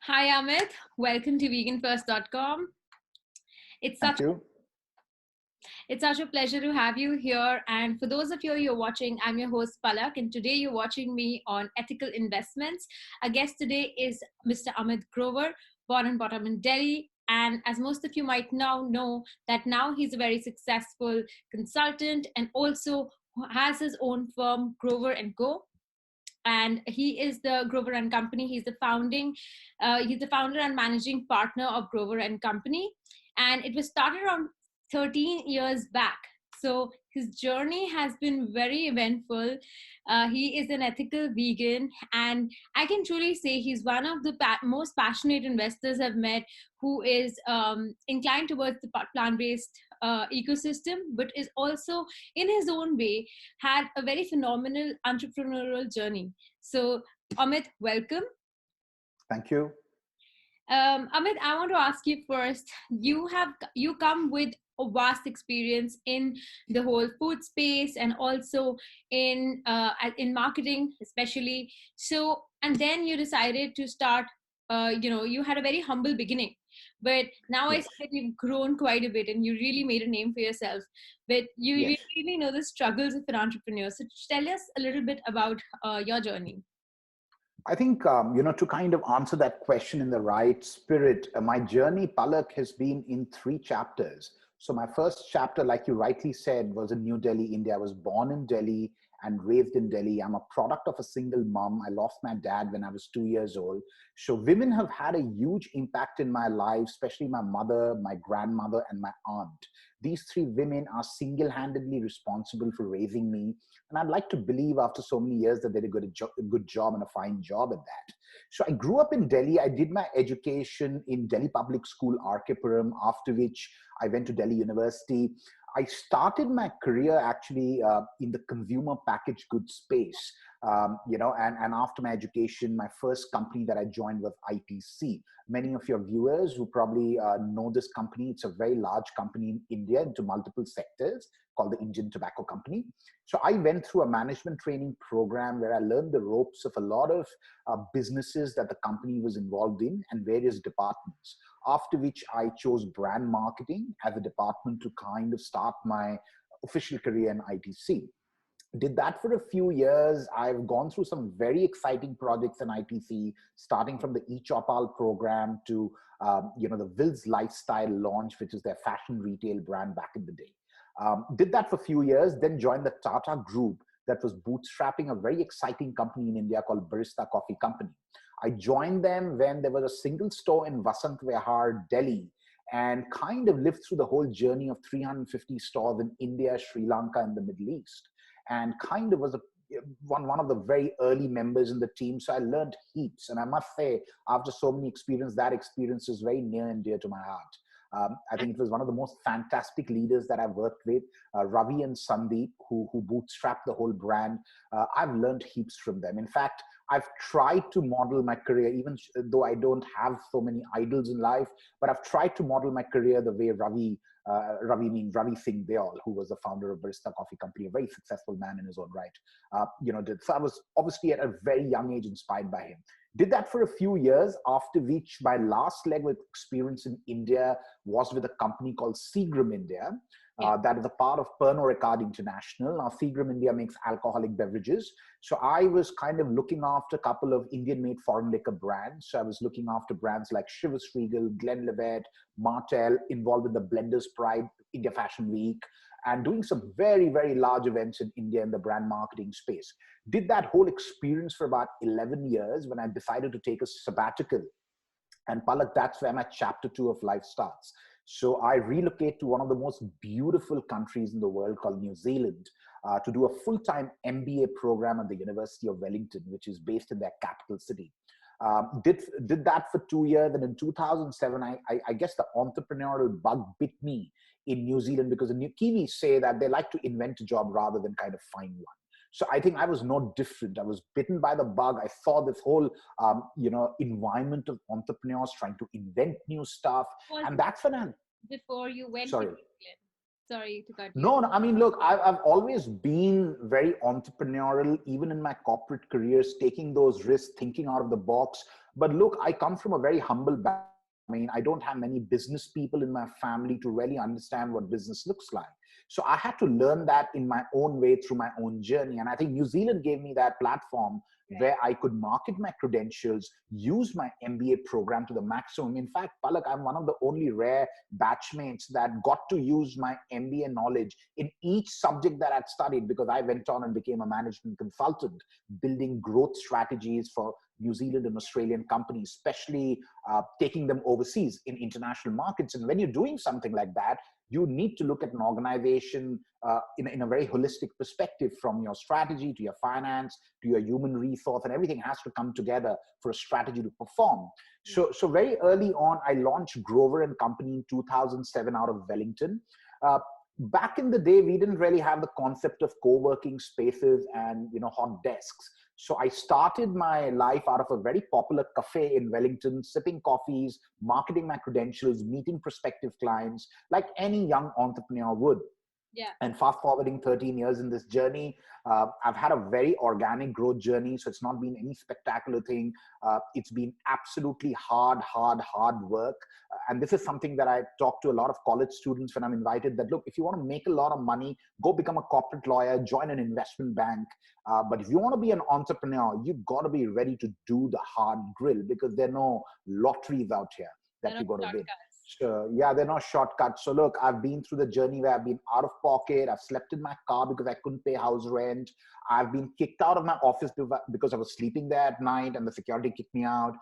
Hi Amit, welcome to veganfirst.com. It's Thank such you. it's such a pleasure to have you here. And for those of you who are watching, I'm your host Palak, and today you're watching me on ethical investments. Our guest today is Mr. Amit Grover, born and brought up in Delhi. And as most of you might now know, that now he's a very successful consultant and also has his own firm, Grover and Co, and he is the Grover and Company. He's the founder and managing partner of Grover and Company, and it was started around 13 years back. So his journey has been very eventful. He is an ethical vegan, and I can truly say he's one of the most passionate investors I've met, who is inclined towards the plant-based ecosystem, but is also in his own way had a very phenomenal entrepreneurial journey. So, Amit, welcome. Thank you. Amit, I want to ask you first. You come with a vast experience in the whole food space and also in marketing, especially. So, and then you decided to start. You had a very humble beginning, but now I Yes. see that you've grown quite a bit and you really made a name for yourself. But you Yes. really know the struggles of an entrepreneur. So, tell us a little bit about your journey. I think, to kind of answer that question in the right spirit, my journey, Palak, has been in three chapters. So my first chapter, like you rightly said, was in New Delhi, India. I was born in Delhi and raised in Delhi. I'm a product of a single mom. I lost my dad when I was 2 years old. So women have had a huge impact in my life, especially my mother, my grandmother, and my aunt. These three women are single-handedly responsible for raising me. And I'd like to believe after so many years that they did a good job and a fine job at that. So I grew up in Delhi. I did my education in Delhi Public School, RK-Puram, after which I went to Delhi University. I started my career actually in the consumer packaged goods space. And after my education, my first company that I joined was ITC. Many of your viewers who probably know this company, it's a very large company in India into multiple sectors called the Indian Tobacco Company. So I went through a management training program where I learned the ropes of a lot of businesses that the company was involved in and various departments. After which I chose brand marketing as a department to kind of start my official career in ITC. Did that for a few years. I've gone through some very exciting projects in ITC, starting from the eChopal program to the Wills Lifestyle launch, which is their fashion retail brand back in the day. Did that for a few years, then joined the Tata Group that was bootstrapping a very exciting company in India called Barista Coffee Company. I joined them when there was a single store in Vasant Vihar, Delhi, and kind of lived through the whole journey of 350 stores in India, Sri Lanka, and the Middle East, and kind of was one of the very early members in the team. So I learned heaps. And I must say, after so many experiences, that experience is very near and dear to my heart. I think it was one of the most fantastic leaders that I've worked with, Ravi and Sandeep, who bootstrapped the whole brand. I've learned heaps from them. In fact, I've tried to model my career, even though I don't have so many idols in life, but I've tried to model my career the way Ravi Singh Deol, who was the founder of Barista Coffee Company, a very successful man in his own right, did. So I was obviously at a very young age inspired by him. Did that for a few years, after which my last leg of experience in India was with a company called Seagram India. That is a part of Pernod Ricard International. Now, Seagram India makes alcoholic beverages. So I was kind of looking after a couple of Indian-made foreign liquor brands. So I was looking after brands like Chivas Regal, Glenlivet, Martell, involved in the Blenders Pride, India Fashion Week, and doing some very, very large events in India in the brand marketing space. Did that whole experience for about 11 years when I decided to take a sabbatical. And Palak, that's where my chapter 2 of life starts. So I relocate to one of the most beautiful countries in the world called New Zealand to do a full-time MBA program at the University of Wellington, which is based in their capital city. Did that for 2 years. And in 2007, I guess the entrepreneurial bug bit me in New Zealand, because the New Kiwis say that they like to invent a job rather than kind of find one. So I think I was no different. I was bitten by the bug. I saw this whole, environment of entrepreneurs trying to invent new stuff. Was And that's when I, before you went to sorry. England? Sorry to cut you. No, no, I mean, look, I've always been very entrepreneurial, even in my corporate careers, taking those risks, thinking out of the box. But look, I come from a very humble background. I mean, I don't have many business people in my family to really understand what business looks like. So I had to learn that in my own way through my own journey. And I think New Zealand gave me that platform Right. where I could market my credentials, use my MBA program to the maximum. In fact, Palak, I'm one of the only rare batchmates that got to use my MBA knowledge in each subject that I'd studied, because I went on and became a management consultant, building growth strategies for New Zealand and Australian companies, especially taking them overseas in international markets. And when you're doing something like that, you need to look at an organization in a very holistic perspective, from your strategy to your finance to your human resource, and everything has to come together for a strategy to perform. So very early on, I launched Grover and Company in 2007 out of Wellington. Uh, Back in the day, we didn't really have the concept of co-working spaces and hot desks. So I started my life out of a very popular cafe in Wellington, sipping coffees, marketing my credentials, meeting prospective clients, like any young entrepreneur would. Yeah. And fast forwarding 13 years in this journey, I've had a very organic growth journey. So it's not been any spectacular thing. It's been absolutely hard work. And this is something that I talk to a lot of college students when I'm invited, that look, if you want to make a lot of money, go become a corporate lawyer, join an investment bank. But if you want to be an entrepreneur, you've got to be ready to do the hard grill, because there are no lotteries out here They're that not you're going to win. shortcuts. Sure. Yeah, they're not shortcuts. So look, I've been through the journey where I've been out of pocket. I've slept in my car because I couldn't pay house rent. I've been kicked out of my office because I was sleeping there at night and the security kicked me out.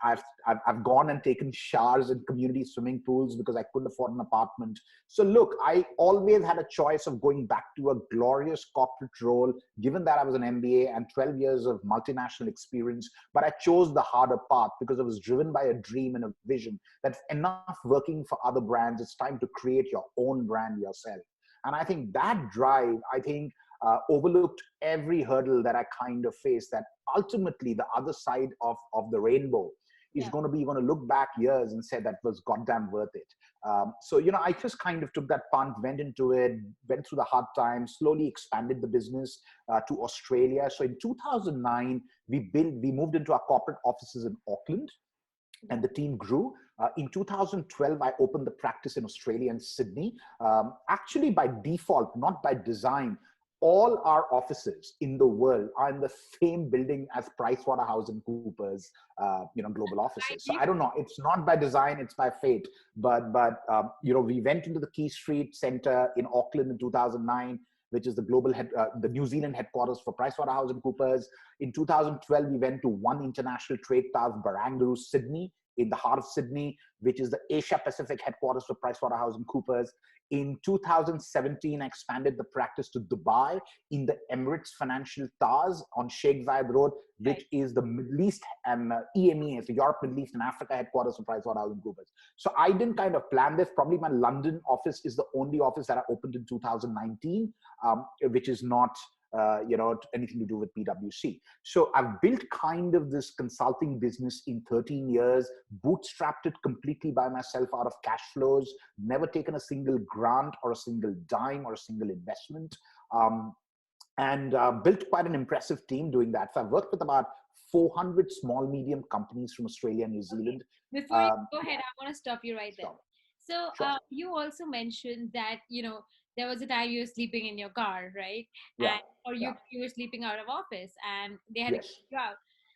I've gone and taken showers in community swimming pools because I couldn't afford an apartment. So look, I always had a choice of going back to a glorious corporate role, given that I was an MBA and 12 years of multinational experience. But I chose the harder path because I was driven by a dream and a vision that's enough working for other brands. It's time to create your own brand yourself. And I think that drive, overlooked every hurdle that I kind of faced, that ultimately the other side of the rainbow is Yeah. going to be, you're going to look back years and say that was goddamn worth it. So I just kind of took that punt, went into it, went through the hard times, slowly expanded the business to Australia. So in 2009, we moved into our corporate offices in Auckland, and the team grew. In 2012, I opened the practice in Australia and Sydney. Actually, by default, not by design, all our offices in the world are in the same building as PricewaterhouseCoopers, global offices. So Right. I don't know. It's not by design; it's by fate. But we went into the Key Street Center in Auckland in 2009, which is the New Zealand headquarters for PricewaterhouseCoopers. In 2012, we went to One International Trade Towers, Barangaroo, Sydney, in the heart of Sydney, which is the Asia Pacific headquarters for PricewaterhouseCoopers. In 2017, I expanded the practice to Dubai in the Emirates Financial Towers on Sheikh Zayed Road, which is the Middle East and EMEA, so Europe, Middle East, and Africa headquarters for PricewaterhouseCoopers. So I didn't kind of plan this. Probably my London office is the only office that I opened in 2019, which is not anything to do with PwC. So I've built kind of this consulting business in 13 years, bootstrapped it completely by myself out of cash flows, never taken a single grant or a single dime or a single investment, and built quite an impressive team doing that. So I've worked with about 400 small, medium companies from Australia and New Okay. Zealand. Before you go Yeah, ahead, I want to stop you right there. sure, So, sure. you also mentioned that there was a time you were sleeping in your car, right? Yeah, And or yeah, you were sleeping out of office, and they had to yes, kick you out.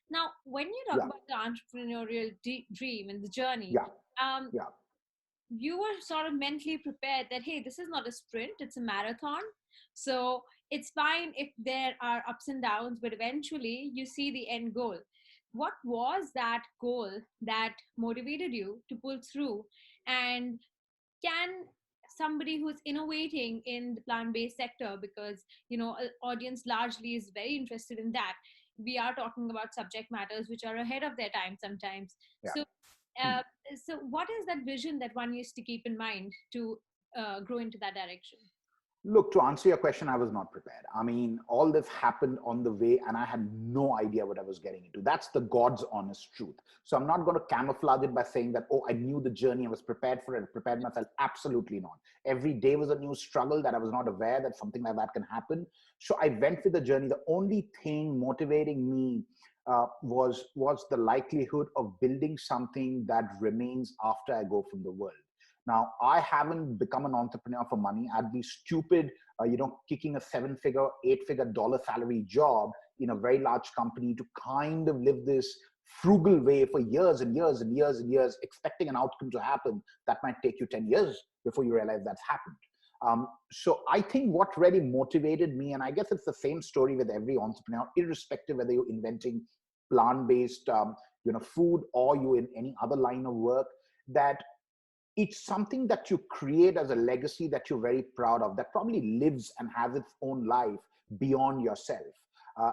Now, when you talk yeah, about the entrepreneurial dream and the journey, yeah, um, yeah, you were sort of mentally prepared that, hey, this is not a sprint, it's a marathon. So it's fine if there are ups and downs, but eventually you see the end goal. What was that goal that motivated you to pull through? And can somebody who's innovating in the plant-based sector, because audience largely is very interested in that, we are talking about subject matters which are ahead of their time sometimes. yeah. So Hmm. uh, so what is that vision that one used to keep in mind to grow into that direction? Look, to answer your question, I was not prepared. I mean, all this happened on the way, and I had no idea what I was getting into. That's the God's honest truth. So I'm not going to camouflage it by saying that, oh, I knew the journey, I was prepared for it, I prepared myself. Absolutely not. Every day was a new struggle that I was not aware that something like that can happen. So I went with the journey. The only thing motivating me was the likelihood of building something that remains after I go from the world. Now, I haven't become an entrepreneur for money. I'd be stupid, kicking a seven-figure, eight-figure dollar salary job in a very large company to kind of live this frugal way for years and years and years and years, expecting an outcome to happen that might take you 10 years before you realize that's happened. So I think what really motivated me, and I guess it's the same story with every entrepreneur, irrespective whether you're inventing plant-based, food, or you're in any other line of work, that it's something that you create as a legacy that you're very proud of, that probably lives and has its own life beyond yourself.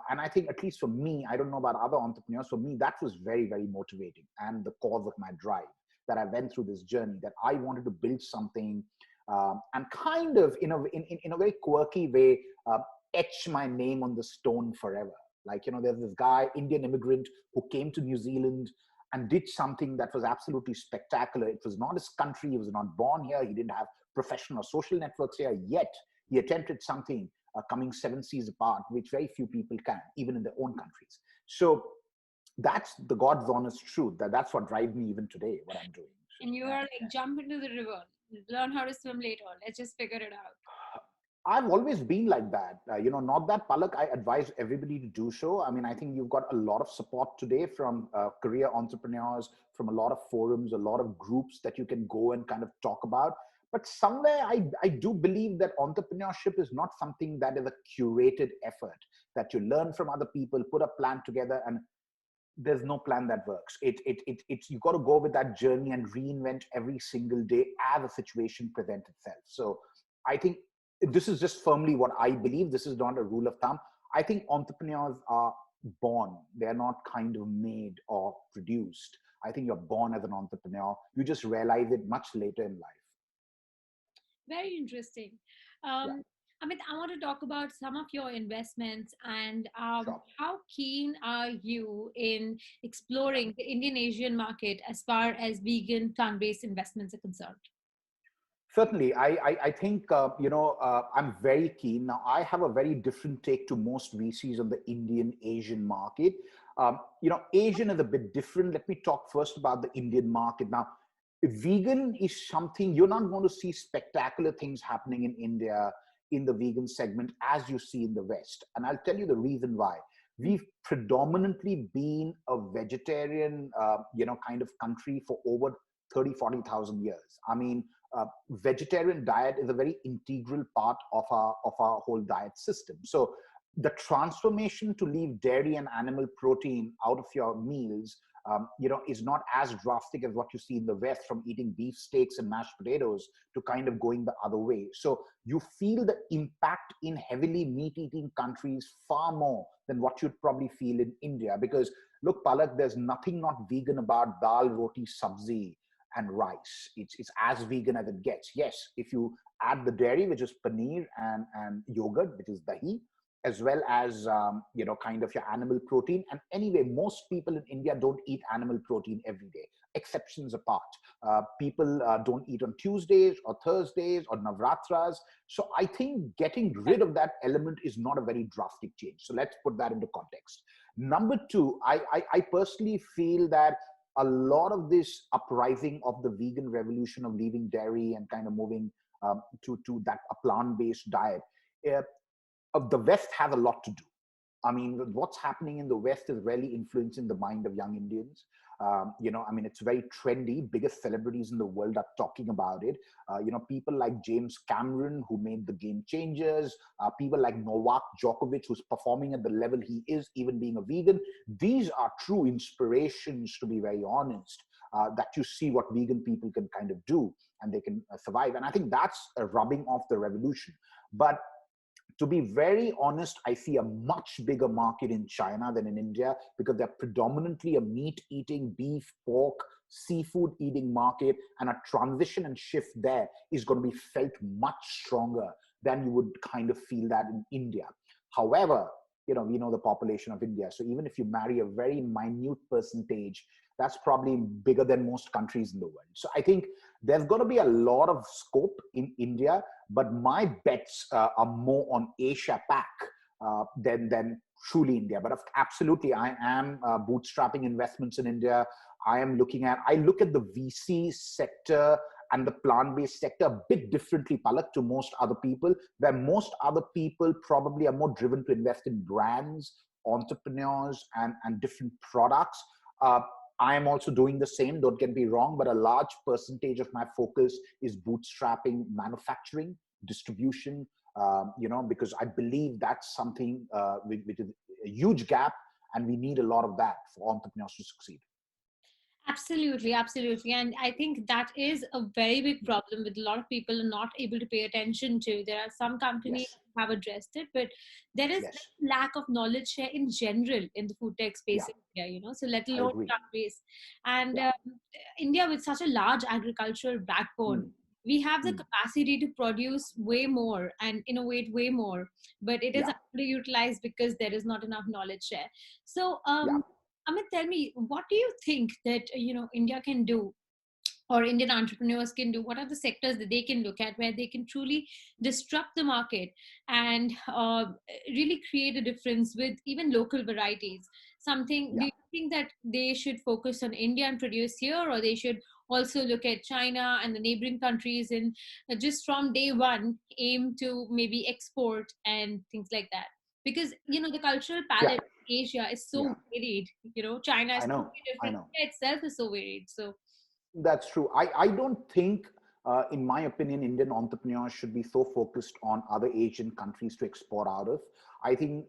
And I think, at least for me, I don't know about other entrepreneurs, for me, that was very, very motivating and the cause of my drive, that I went through this journey, that I wanted to build something and kind of, in a very quirky way, etch my name on the stone forever. Like, there's this guy, Indian immigrant, who came to New Zealand and did something that was absolutely spectacular. It was not his country. He was not born here. He didn't have professional or social networks here, yet he attempted something coming seven seas apart, which very few people can, even in their own countries. So that's the God's honest truth. That's what drives me even today, what I'm doing. So, And you yeah. are like, jump into the river, learn how to swim later. Let's just figure it out. I've always been like that. Not that, Palak, I advise everybody to do so. I mean, I think you've got a lot of support today from career entrepreneurs, from a lot of forums, a lot of groups that you can go and kind of talk about. But somewhere I do believe that entrepreneurship is not something that is a curated effort, that you learn from other people, put a plan together, and there's no plan that works. It's you got to go with that journey and reinvent every single day as a situation presents itself. So I think this is just firmly what I believe. This is not a rule of thumb. I think entrepreneurs are born. They're not kind of made or produced. I think you're born as an entrepreneur. You just realize it much later in life. Very interesting. Yeah, Amit, I want to talk about some of your investments and sure. how keen are you in exploring the Indian Asian market as far as vegan plant-based investments are concerned? Certainly, I think I'm very keen. Now, I have a very different take to most VCs on the Indian Asian market. Asian is a bit different. Let me talk first about the Indian market. Now, vegan is something you're not going to see spectacular things happening in India in the vegan segment as you see in the West, and I'll tell you the reason why. We've predominantly been a vegetarian, kind of country for over 30, 40,000 years. I mean, vegetarian diet is a very integral part of our whole diet system. So the transformation to leave dairy and animal protein out of your meals, is not as drastic as what you see in the West, from eating beef steaks and mashed potatoes to kind of going the other way. So you feel the impact in heavily meat-eating countries far more than what you'd probably feel in India. Because look, Palak, there's nothing not vegan about dal, roti, sabzi, and rice. It's as vegan as it gets. Yes, if you add the dairy, which is paneer, and yogurt, which is dahi, as well as kind of your animal protein. And anyway, most people in India don't eat animal protein every day, exceptions apart. People don't eat on Tuesdays or Thursdays or Navratras. So I think getting rid of that element is not a very drastic change. So let's put that into context. Number two, I personally feel that a lot of this uprising of the vegan revolution of leaving dairy and kind of moving to that a plant-based diet, uh, the West has a lot to do. I mean, what's happening in the West is really influencing the mind of young Indians. It's very trendy. Biggest celebrities in the world are talking about it. People like James Cameron, who made the Game Changers, people like Novak Djokovic, who's performing at the level he is, even being a vegan. These are true inspirations, to be very honest, that you see what vegan people can kind of do and they can survive. And I think that's a rubbing off the revolution. But to be very honest, I see a much bigger market in China than in India, because they're predominantly a meat eating, beef, pork, seafood eating market. And a transition and shift there is going to be felt much stronger than you would kind of feel that in India. However, we know the population of India. So even if you marry a very minute percentage, that's probably bigger than most countries in the world. So I think there's going to be a lot of scope in India, but my bets are more on Asia Pac than truly India. But absolutely, I am bootstrapping investments in India. I look at the VC sector and the plant-based sector a bit differently, Palak, to most other people, where most other people probably are more driven to invest in brands, entrepreneurs, and different products. I am also doing the same, don't get me wrong, but a large percentage of my focus is bootstrapping manufacturing, distribution, because I believe that's something which is a huge gap, and we need a lot of that for entrepreneurs to succeed. Absolutely, absolutely. And I think that is a very big problem with a lot of people are not able to pay attention to. There are some companies Yes, who have addressed it, but there is yes, lack of knowledge share in general in the food tech space yeah, in India, so let I alone agree. plant-based. And Yeah. India with such a large agricultural backbone, Mm, we have the mm, capacity to produce way more and innovate way more, but it is yeah, underutilized because there is not enough knowledge share. So, yeah, Amit, tell me, what do you think that India can do, or Indian entrepreneurs can do? What are the sectors that they can look at where they can truly disrupt the market and really create a difference with even local varieties? Something, do yeah. you think that they should focus on India and produce here, or they should also look at China and the neighboring countries and just from day one aim to maybe export and things like that? Because the cultural Yeah, palette in Asia is yeah. so varied. China is I know, totally I different. know. India itself is so varied. So That's true. I don't think, in my opinion, Indian entrepreneurs should be so focused on other Asian countries to export out of. I think,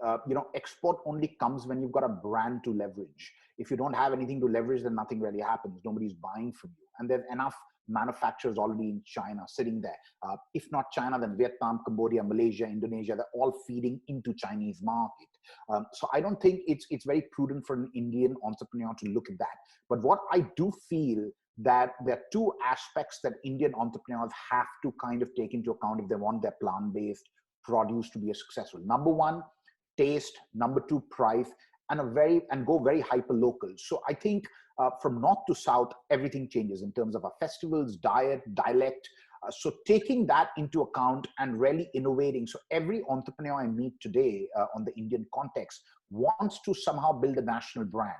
export only comes when you've got a brand to leverage. If you don't have anything to leverage, then nothing really happens. Nobody's buying from you. And there's enough manufacturers already in China sitting there. If not China, then Vietnam, Cambodia, Malaysia, Indonesia, they're all feeding into Chinese market. So I don't think it's very prudent for an Indian entrepreneur to look at that. But what I do feel that there are two aspects that Indian entrepreneurs have to kind of take into account if they want their plant-based produce to be a successful. Number one, taste. Number two, price, and go very hyper local. So I think from north to south, everything changes in terms of our festivals, diet, dialect. So taking that into account and really innovating. So every entrepreneur I meet today on the Indian context wants to somehow build a national brand.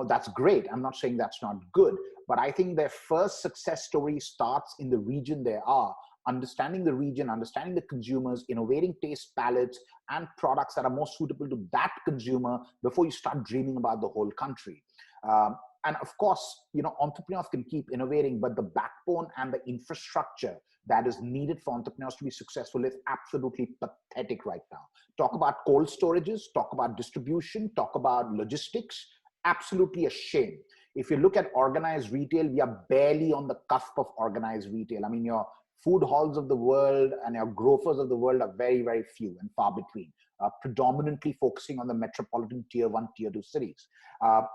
That's great. I'm not saying that's not good, but I think their first success story starts in the region they are, understanding the region, understanding the consumers, innovating taste palettes and products that are more suitable to that consumer before you start dreaming about the whole country. And of course, entrepreneurs can keep innovating, but the backbone and the infrastructure that is needed for entrepreneurs to be successful is absolutely pathetic right now. Talk about cold storages, talk about distribution, talk about logistics. Absolutely a shame. If you look at organized retail, we are barely on the cusp of organized retail. I mean, your food halls of the world and your grocers of the world are very, very few and far between, predominantly focusing on the metropolitan tier one, tier two cities.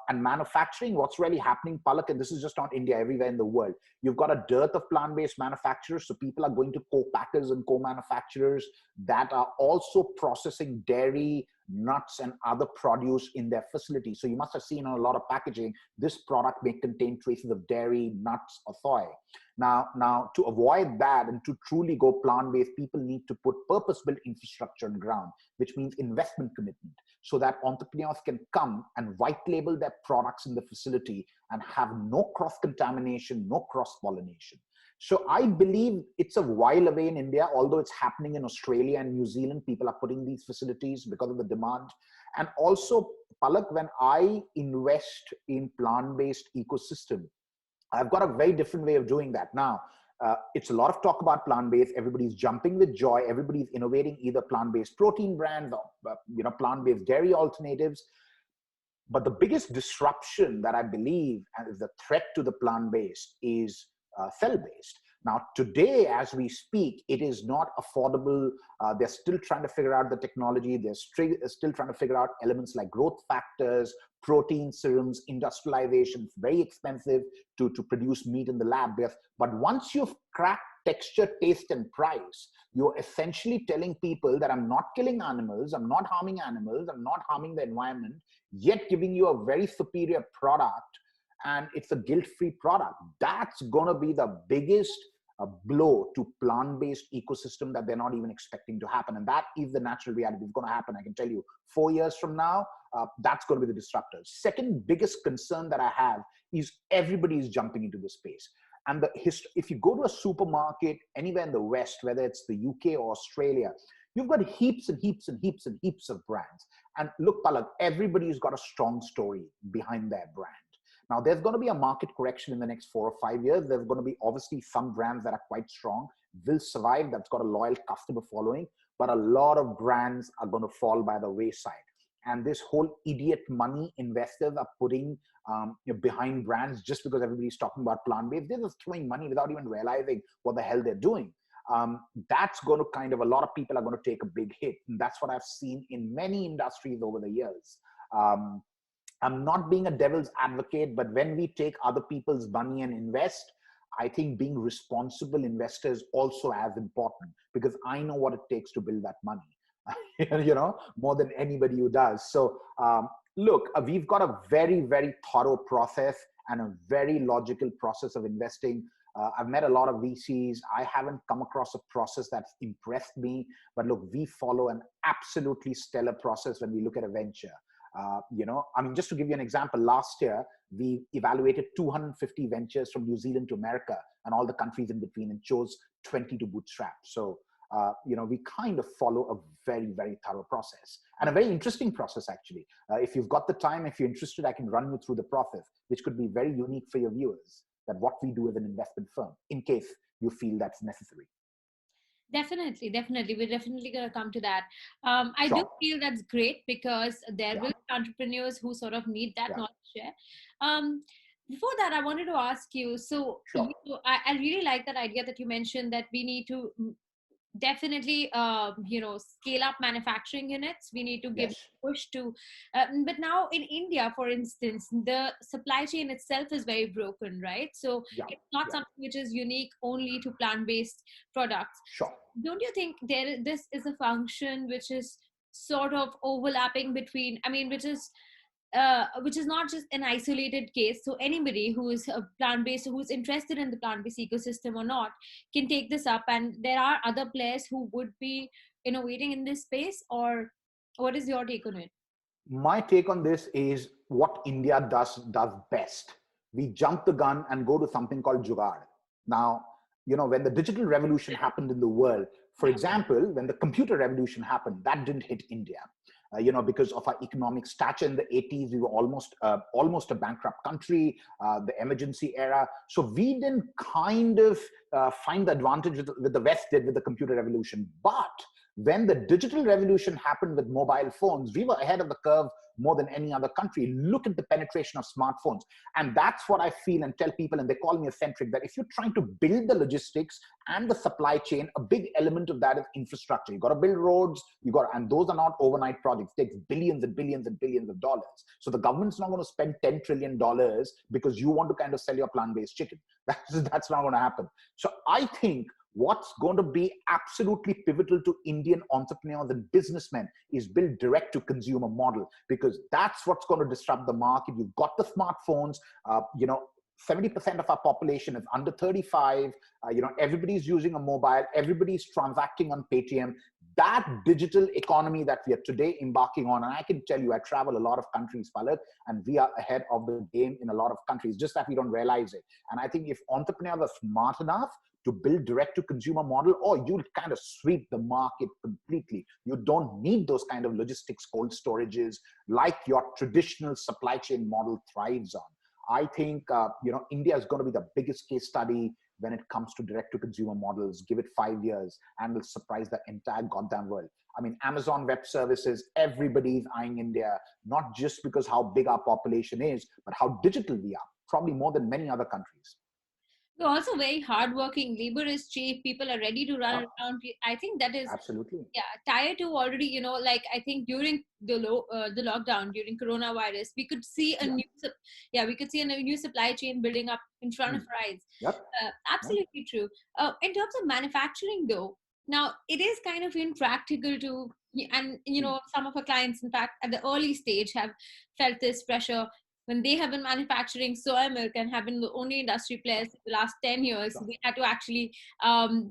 And manufacturing, what's really happening, Palak, and this is just not India, everywhere in the world, you've got a dearth of plant-based manufacturers. So people are going to co-packers and co-manufacturers that are also processing dairy, nuts, and other produce in their facility. So you must have seen on a lot of packaging, this product may contain traces of dairy, nuts, or soy. Now, to avoid that and to truly go plant-based, people need to put purpose-built infrastructure on ground, which means investment commitment, so that entrepreneurs can come and white label their products in the facility and have no cross-contamination, no cross-pollination. So I believe it's a while away in India, although it's happening in Australia and New Zealand. People are putting these facilities because of the demand. And also, Palak, when I invest in plant-based ecosystem, I've got a very different way of doing that. Now, it's a lot of talk about plant-based. Everybody's jumping with joy. Everybody's innovating either plant-based protein brands or plant-based dairy alternatives. But the biggest disruption that I believe is the threat to the plant-based is cell-based. Now, today, as we speak, it is not affordable. They're still trying to figure out the technology. They're still trying to figure out elements like growth factors, protein serums, industrialization. It's very expensive to produce meat in the lab. But once you've cracked texture, taste, and price, you're essentially telling people that I'm not killing animals, I'm not harming animals, I'm not harming the environment, yet giving you a very superior product, and it's a guilt-free product. That's going to be the biggest blow to plant-based ecosystem that they're not even expecting to happen. And that is the natural reality. It's going to happen. I can tell you 4 years from now, that's going to be the disruptors. Second biggest concern that I have is everybody is jumping into this space. And if you go to a supermarket anywhere in the West, whether it's the UK or Australia, you've got heaps and heaps and heaps and heaps of brands. And look, Palak, everybody's got a strong story behind their brand. Now, there's going to be a market correction in the next 4 or 5 years. There's going to be obviously some brands that are quite strong, will survive, that's got a loyal customer following, but a lot of brands are going to fall by the wayside. And this whole idiot money investors are putting behind brands just because everybody's talking about plant-based. They're just throwing money without even realizing what the hell they're doing. That's going to a lot of people are going to take a big hit. And that's what I've seen in many industries over the years. I'm not being a devil's advocate, but when we take other people's money and invest, I think being responsible investors also as important, because I know what it takes to build that money, more than anybody who does. So look, we've got a very, very thorough process and a very logical process of investing. I've met a lot of VCs. I haven't come across a process that's impressed me, but look, we follow an absolutely stellar process when we look at a venture. Just to give you an example, last year, we evaluated 250 ventures from New Zealand to America and all the countries in between and chose 20 to bootstrap. So, we kind of follow a very, very thorough process and a very interesting process, actually. If you've got the time, if you're interested, I can run you through the process, which could be very unique for your viewers, that what we do as an investment firm, in case you feel that's necessary. Definitely. We're definitely going to come to that. I do Sure. feel that's great because there Yeah. will be entrepreneurs who sort of need that Yeah. knowledge share. Before that, I wanted to ask you, so Sure. I really like that idea that you mentioned that we need to definitely scale up manufacturing units. We need to give Yes. push to but now in India, for instance, the supply chain itself is very broken, right? So Yeah. it's not Yeah. something which is unique only to plant-based products. Sure. Don't you think this is a function which is sort of overlapping between, which is not just an isolated case. So anybody who is a plant-based, who's interested in the plant-based ecosystem or not, can take this up. And there are other players who would be innovating in this space. Or what is your take on it? My take on this is what India does best. We jump the gun and go to something called jugaad. Now, when the digital revolution happened in the world, for example, when the computer revolution happened, that didn't hit India. Because of our economic stature in the 80s, we were almost a bankrupt country, the emergency era. So we didn't kind of find the advantage with the West did with the computer revolution. But when the digital revolution happened with mobile phones, we were ahead of the curve more than any other country. Look at the penetration of smartphones. And that's what I feel and tell people, and they call me eccentric, that if you're trying to build the logistics and the supply chain, a big element of that is infrastructure. You got to build roads, and those are not overnight projects. It takes billions and billions and billions of dollars. So the government's not going to spend $10 trillion because you want to kind of sell your plant-based chicken. That's not going to happen. So I think what's going to be absolutely pivotal to Indian entrepreneurs and businessmen is build direct to consumer model, because that's what's going to disrupt the market. You've got the smartphones, 70% of our population is under 35. Everybody's using a mobile, everybody's transacting on Paytm. That digital economy that we are today embarking on, and I can tell you, I travel a lot of countries, Palak, and we are ahead of the game in a lot of countries, just that we don't realize it. And I think if entrepreneurs are smart enough to build direct to consumer model, or you'll kind of sweep the market completely. You don't need those kind of logistics, cold storages like your traditional supply chain model thrives on. I think, India is going to be the biggest case study when it comes to direct to consumer models. Give it 5 years and will surprise the entire goddamn world. I mean, Amazon Web Services, everybody's eyeing India, not just because how big our population is, but how digital we are, probably more than many other countries. They're also very hardworking. Labor is cheap. People are ready to run Yeah, around. I think that is, absolutely. yeah, tier two already. Like I think during the lockdown during coronavirus, we could see a Yeah. yeah, we could see a new supply chain building up in front of Hmm. our eyes. Yep. Yep. Absolutely true. In terms of manufacturing, though, now it is kind of impractical to, and Hmm. some of our clients, in fact, at the early stage, have felt this pressure when they have been manufacturing soy milk and have been the only industry players in the last 10 years. Sure. They had to actually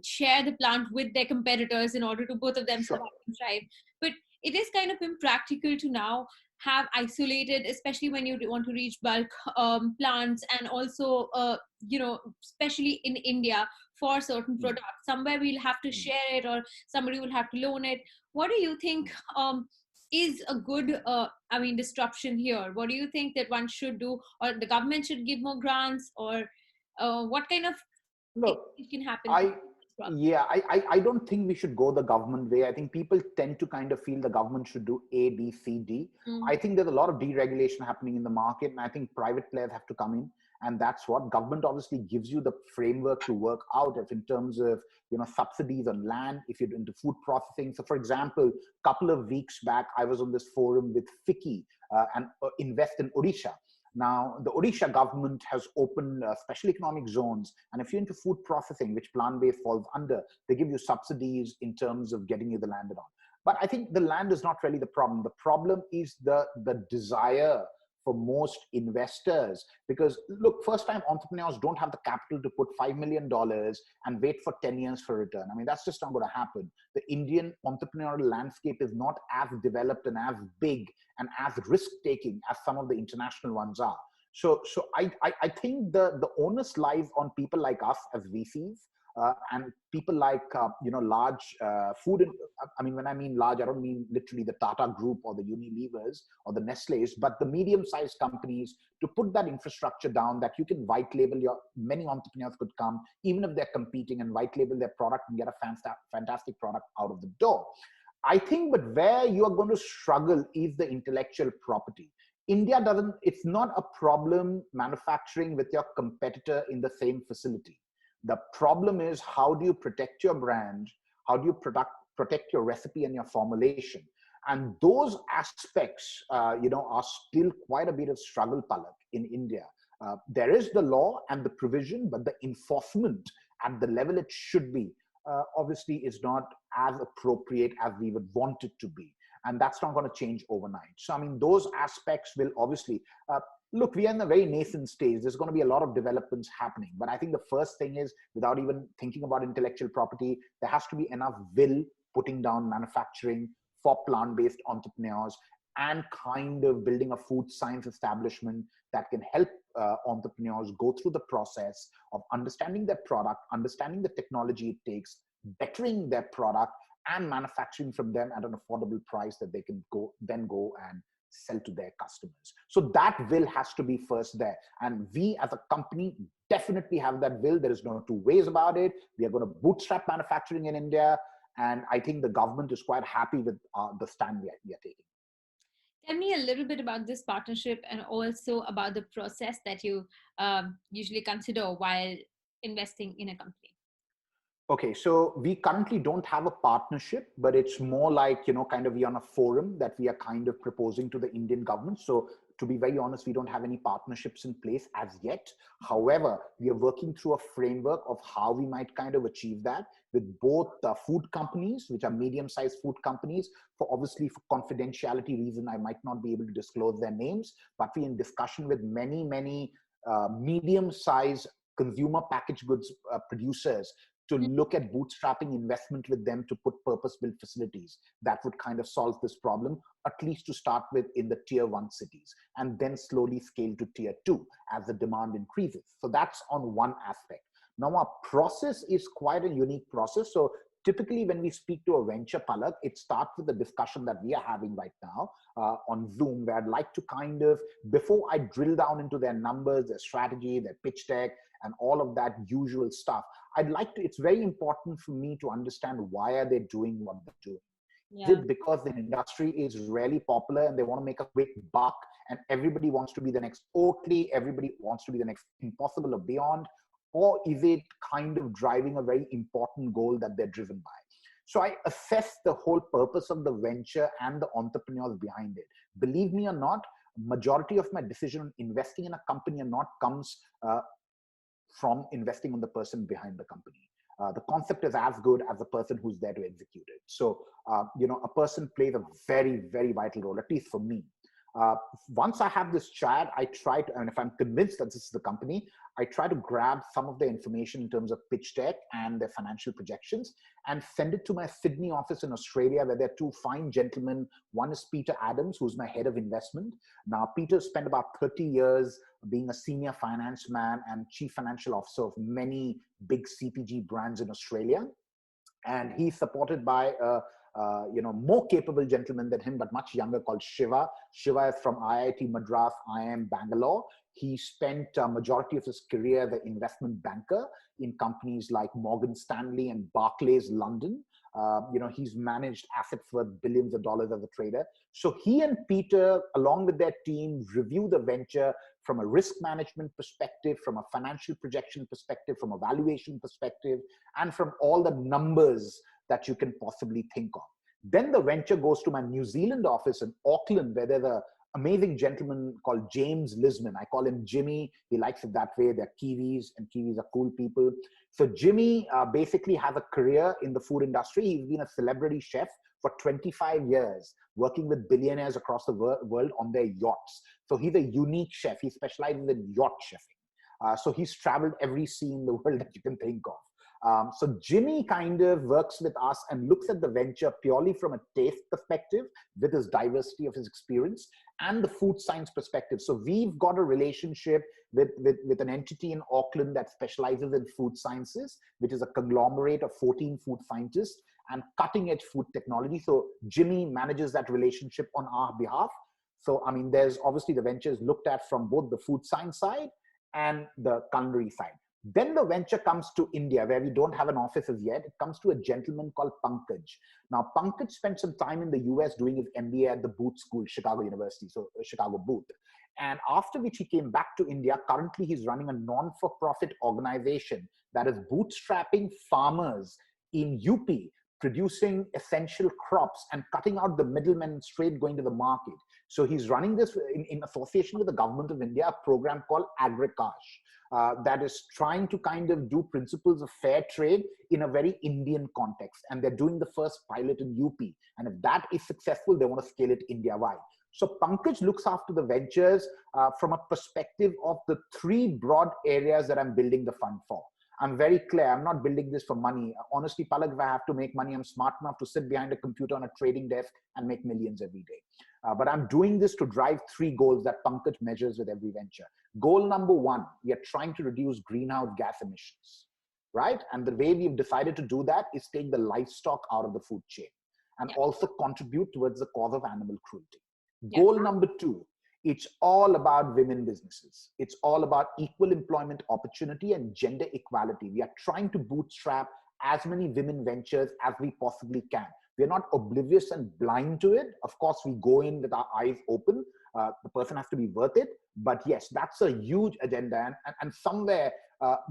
share the plant with their competitors in order to both of them Sure. survive and thrive. But it is kind of impractical to now have isolated, especially when you want to reach bulk plants, and also especially in India, for certain Hmm. products. Somewhere we'll have to Hmm. share it, or somebody will have to loan it. What do you think is a good, disruption here? What do you think that one should do, or the government should give more grants, or what kind of Look, it can happen to I this problem? yeah, I don't think we should go the government way. I think people tend to kind of feel the government should do A, B, C, D. Mm, I think there's a lot of deregulation happening in the market, and I think private players have to come in. And that's what government obviously gives you the framework to work out of in terms of subsidies on land if you're into food processing. So, for example, a couple of weeks back, I was on this forum with FICCI and Invest in Odisha. Now, the Odisha government has opened special economic zones. And if you're into food processing, which plant based falls under, they give you subsidies in terms of getting you the land and all. But I think the land is not really the problem. The problem is the desire for most investors. Because look, first time entrepreneurs don't have the capital to put $5 million and wait for 10 years for return. I mean, that's just not going to happen. The Indian entrepreneurial landscape is not as developed and as big and as risk taking as some of the international ones are. So I think the onus lies on people like us as VCs and people like large food. I mean, when I mean large, I don't mean literally the Tata Group or the Unilevers or the Nestle's, but the medium-sized companies to put that infrastructure down that you can white label your. Many entrepreneurs could come, even if they're competing, and white label their product and get a fantastic product out of the door. I think, but where you are going to struggle is the intellectual property. India doesn't, it's not a problem manufacturing with your competitor in the same facility. The problem is how do you protect your brand? How do you protect your recipe and your formulation? And those aspects, are still quite a bit of struggle, Palak, in India. There is the law and the provision, but the enforcement at the level it should be obviously is not as appropriate as we would want it to be. And that's not going to change overnight. So, I mean, those aspects will obviously, look, we are in a very nascent stage. There's going to be a lot of developments happening. But I think the first thing is, without even thinking about intellectual property, there has to be enough will putting down manufacturing for plant-based entrepreneurs and kind of building a food science establishment that can help entrepreneurs go through the process of understanding their product, understanding the technology it takes, bettering their product, and manufacturing from them at an affordable price that they can go and sell to their customers. So that will has to be first there. And we as a company definitely have that will. There is no two ways about it. We are going to bootstrap manufacturing in India. And I think the government is quite happy with the stand we are taking. Tell me a little bit about this partnership, and also about the process that you usually consider while investing in a company. Okay, so we currently don't have a partnership, but it's more like, kind of we on a forum that we are kind of proposing to the Indian government. So to be very honest, we don't have any partnerships in place as yet. However, we are working through a framework of how we might kind of achieve that with both food companies, which are medium-sized food companies. For obviously for confidentiality reason, I might not be able to disclose their names, but we're in discussion with many medium-sized consumer packaged goods producers to look at bootstrapping investment with them to put purpose-built facilities that would kind of solve this problem, at least to start with in the tier 1 cities, and then slowly scale to tier 2 as the demand increases. So that's on one aspect. Now our process is quite a unique process. So typically when we speak to a venture, Palak, it starts with the discussion that we are having right now on Zoom, where I'd like to kind of, before I drill down into their numbers, their strategy, their pitch deck, and all of that usual stuff, it's very important for me to understand why are they doing what they're doing. Is Yeah. it because the industry is really popular and they want to make a quick buck and everybody wants to be the next Oakley, everybody wants to be the next Impossible or Beyond? or is it kind of driving a very important goal that they're driven by? So I assess the whole purpose of the venture and the entrepreneurs behind it. Believe me or not, majority of my decision on investing in a company or not comes from investing on the person behind the company. The concept is as good as the person who's there to execute it. So, a person plays a very, very vital role, at least for me. Uh, Once I have this chat, I try to, and if I'm convinced that this is the company, I try to grab some of the information in terms of pitch deck and their financial projections and send it to my Sydney office in Australia, where there are two fine gentlemen. One is Peter Adams, who's my head of investment. Now, Peter spent about 30 years being a senior finance man and chief financial officer of many big CPG brands in Australia. And he's supported by a more capable gentleman than him, but much younger, called Shiva. Shiva is from IIT Madras, IIM Bangalore. He spent a majority of his career as an investment banker in companies like Morgan Stanley and Barclays London. He's managed assets worth billions of dollars as a trader. So he and Peter, along with their team, review the venture from a risk management perspective, from a financial projection perspective, from a valuation perspective, and from all the numbers that you can possibly think of. Then the venture goes to my New Zealand office in Auckland, where there's an amazing gentleman called James Lisman. I call him Jimmy. He likes it that way. They're Kiwis, and Kiwis are cool people. So Jimmy basically has a career in the food industry. He's been a celebrity chef for 25 years, working with billionaires across the world on their yachts. So he's a unique chef. He specializes in yacht chefing. So he's traveled every sea in the world that you can think of. So Jimmy kind of works with us and looks at the venture purely from a taste perspective, with his diversity of his experience, and the food science perspective. So we've got a relationship with an entity in Auckland that specializes in food sciences, which is a conglomerate of 14 food scientists and cutting edge food technology. So Jimmy manages that relationship on our behalf. So, I mean, there's obviously the ventures looked at from both the food science side and the culinary side. Then the venture comes to India, where we don't have an office as yet. It comes to a gentleman called Pankaj. Now, Pankaj spent some time in the US doing his MBA at the Booth School, Chicago University, so Chicago Booth. And after which he came back to India. Currently, he's running a non-for-profit organization that is bootstrapping farmers in UP, producing essential crops and cutting out the middlemen straight going to the market. So he's running this in association with the government of India, a program called Agrikash. That is trying to kind of do principles of fair trade in a very Indian context. And they're doing the first pilot in UP. And if that is successful, they want to scale it India-wide. So Pankaj looks after the ventures from a perspective of the three broad areas that I'm building the fund for. I'm very clear. I'm not building this for money. Honestly, Palak, if I have to make money, I'm smart enough to sit behind a computer on a trading desk and make millions every day. But I'm doing this to drive three goals that Pankaj measures with every venture. Goal number one, we are trying to reduce greenhouse gas emissions, right? And the way we've decided to do that is take the livestock out of the food chain and also contribute towards the cause of animal cruelty. Goal number two, it's all about women businesses. It's all about equal employment opportunity and gender equality. We are trying to bootstrap as many women ventures as we possibly can. We're not oblivious and blind to it. Of course, we go in with our eyes open. The person has to be worth it. But yes, that's a huge agenda. And somewhere,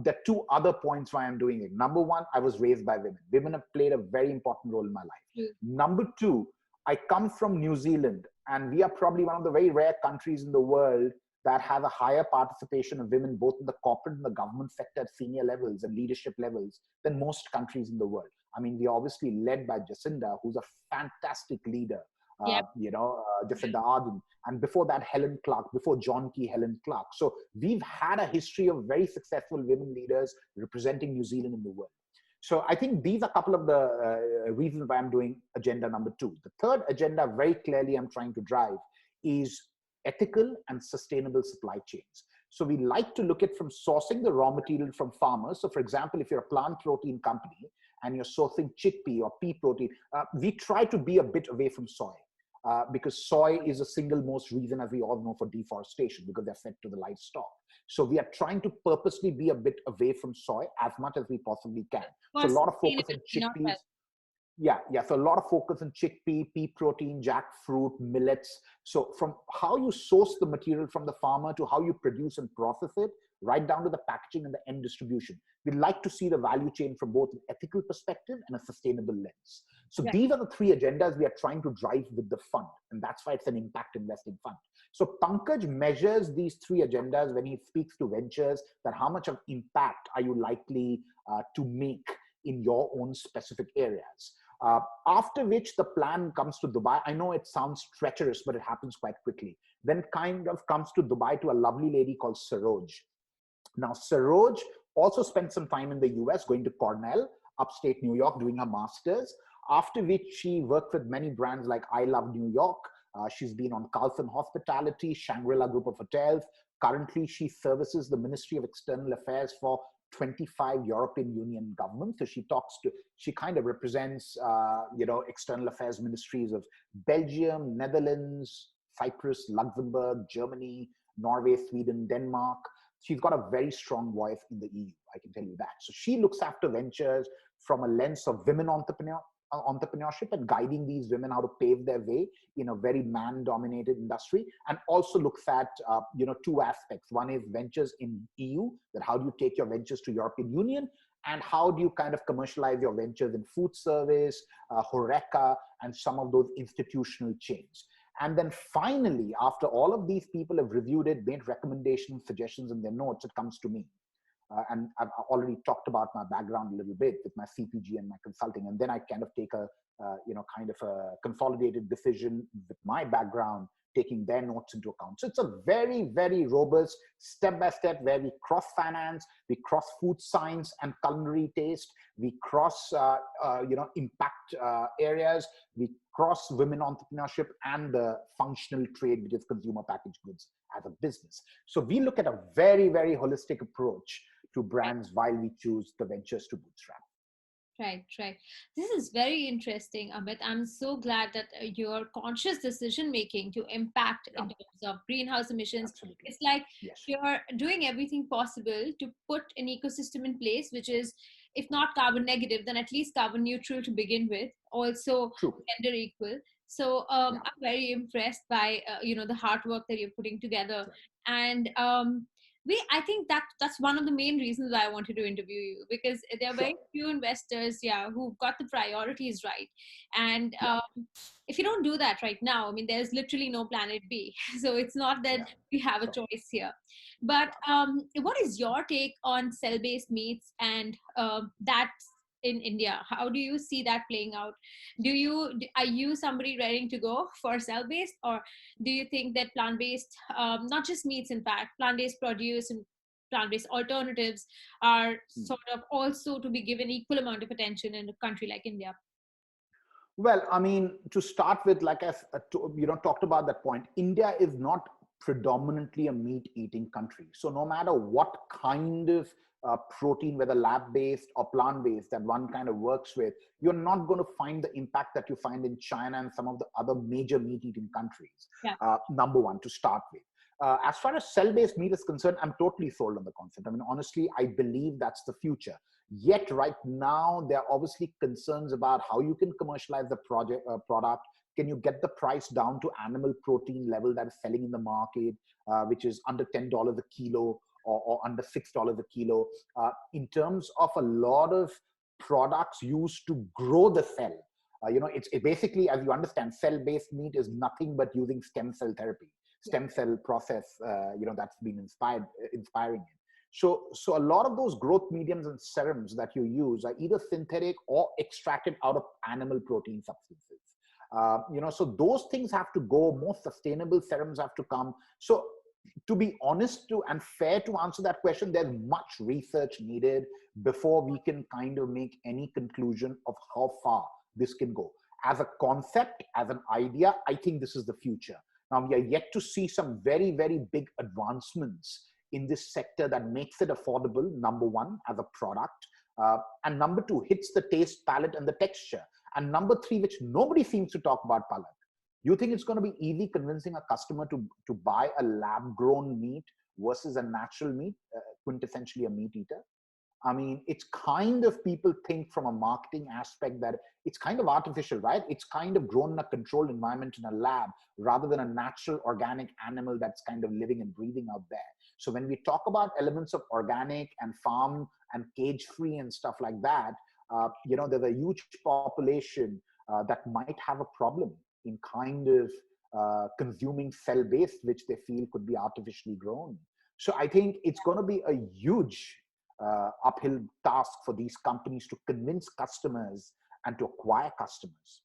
there are two other points why I'm doing it. Number one, I was raised by women. Women have played a very important role in my life. Number two, I come from New Zealand, and we are probably one of the very rare countries in the world that have a higher participation of women, both in the corporate and the government sector at senior levels and leadership levels, than most countries in the world. I mean, we are obviously led by Jacinda, who's a fantastic leader, Jacinda Ardern. And before that, Helen Clark, before John Key, Helen Clark. So we've had a history of very successful women leaders representing New Zealand in the world. So I think these are a couple of the reasons why I'm doing agenda number two. The third agenda, very clearly, I'm trying to drive is ethical and sustainable supply chains. So we like to look at from sourcing the raw material from farmers. So for example, if you're a plant protein company and you're sourcing chickpea or pea protein, we try to be a bit away from soy. Because soy is the single most reason, as we all know, for deforestation, because they're fed to the livestock. So we are trying to purposely be a bit away from soy as much as we possibly can. So a lot of focus on chickpeas. Yeah. So a lot of focus on chickpea, pea protein, jackfruit, millets. So from how you source the material from the farmer to how you produce and process it, right down to the packaging and the end distribution. We like to see the value chain from both an ethical perspective and a sustainable lens. So Right. these are the three agendas we are trying to drive with the fund. And that's why it's an impact investing fund. So Pankaj measures these three agendas when he speaks to ventures, that how much of impact are you likely to make in your own specific areas. After which the plan comes to Dubai. I know it sounds treacherous, but it happens quite quickly. Then kind of comes to Dubai to a lovely lady called Saroj. Now, Saroj also spent some time in the US, going to Cornell, upstate New York, doing her master's, after which she worked with many brands like I Love New York. She's been on Carlton Hospitality, Shangri-La Group of Hotels. Currently, she services the Ministry of External Affairs for 25 European Union governments. So she kind of represents, external affairs ministries of Belgium, Netherlands, Cyprus, Luxembourg, Germany, Norway, Sweden, Denmark. She's got a very strong voice in the EU, I can tell you that. So she looks after ventures from a lens of women entrepreneurship and guiding these women how to pave their way in a very man-dominated industry, and also looks at two aspects. One is ventures in EU, that how do you take your ventures to European Union, and how do you kind of commercialize your ventures in food service, Horeca, and some of those institutional chains. And then finally, after all of these people have reviewed it, made recommendations, suggestions in their notes, it comes to me. And I've already talked about my background a little bit with my CPG and my consulting. And then I kind of take a, kind of a consolidated decision with my background, taking their notes into account. So it's a very, very robust step-by-step where we cross finance, we cross food science and culinary taste, we cross, impact areas, we cross women entrepreneurship and the functional trade, which is consumer packaged goods as a business. So we look at a very, very holistic approach to brands while we choose the ventures to bootstrap. Right, right. This is very interesting, Amit. I'm so glad that your conscious decision making to impact Yeah, in terms of greenhouse emissions, absolutely. it's like Yes. you're doing everything possible to put an ecosystem in place, which is, if not carbon negative, then at least carbon neutral to begin with, also True. gender equal. So Yeah. I'm very impressed by the hard work that you're putting together, Right. and I think that's one of the main reasons why I wanted to interview you, because there are Sure. very few investors, yeah, who've got the priorities right. And Yeah. if you don't do that right now, I mean, there's literally no planet B. So it's not that Yeah. we have a Sure. choice here. But Yeah. what is your take on cell-based meats and that in India? How do you see that playing out? Are you somebody ready to go for cell-based, or do you think that plant-based, not just meats, in fact, plant-based produce and plant-based alternatives are Hmm. sort of also to be given equal amount of attention in a country like India? Well, I mean, to start with, like talked about that point, India is not predominantly a meat-eating country. So no matter what kind of protein, whether lab-based or plant-based, that one kind of works with, you're not going to find the impact that you find in China and some of the other major meat-eating countries. Yeah. Number one, to start with. As far as cell-based meat is concerned, I'm totally sold on the concept. I mean, honestly, I believe that's the future. Yet right now, there are obviously concerns about how you can commercialize the product. Can you get the price down to animal protein level that is selling in the market, which is under $10 a kilo or under $6 a kilo? In terms of a lot of products used to grow the cell, it's basically, as you understand, cell-based meat is nothing but using stem cell therapy, Yeah. stem cell process, that's been inspiring it. So a lot of those growth mediums and serums that you use are either synthetic or extracted out of animal protein substances. So those things have to go. More sustainable serums have to come. So to be honest to and fair to answer that question, there's much research needed before we can kind of make any conclusion of how far this can go. As a concept, as an idea, I think this is the future. Now, we are yet to see some very, very big advancements in this sector that makes it affordable, number one, as a product. And number two, hits the taste palette and the texture. And number three, which nobody seems to talk about, Palak. You think it's going to be easy convincing a customer to buy a lab-grown meat versus a natural meat, quintessentially a meat eater? I mean, it's kind of people think from a marketing aspect that it's kind of artificial, right? It's kind of grown in a controlled environment in a lab rather than a natural organic animal that's kind of living and breathing out there. So when we talk about elements of organic and farm and cage free and stuff like that, there's a huge population that might have a problem in kind of consuming cell based, which they feel could be artificially grown. So I think it's going to be a huge uphill task for these companies to convince customers and to acquire customers.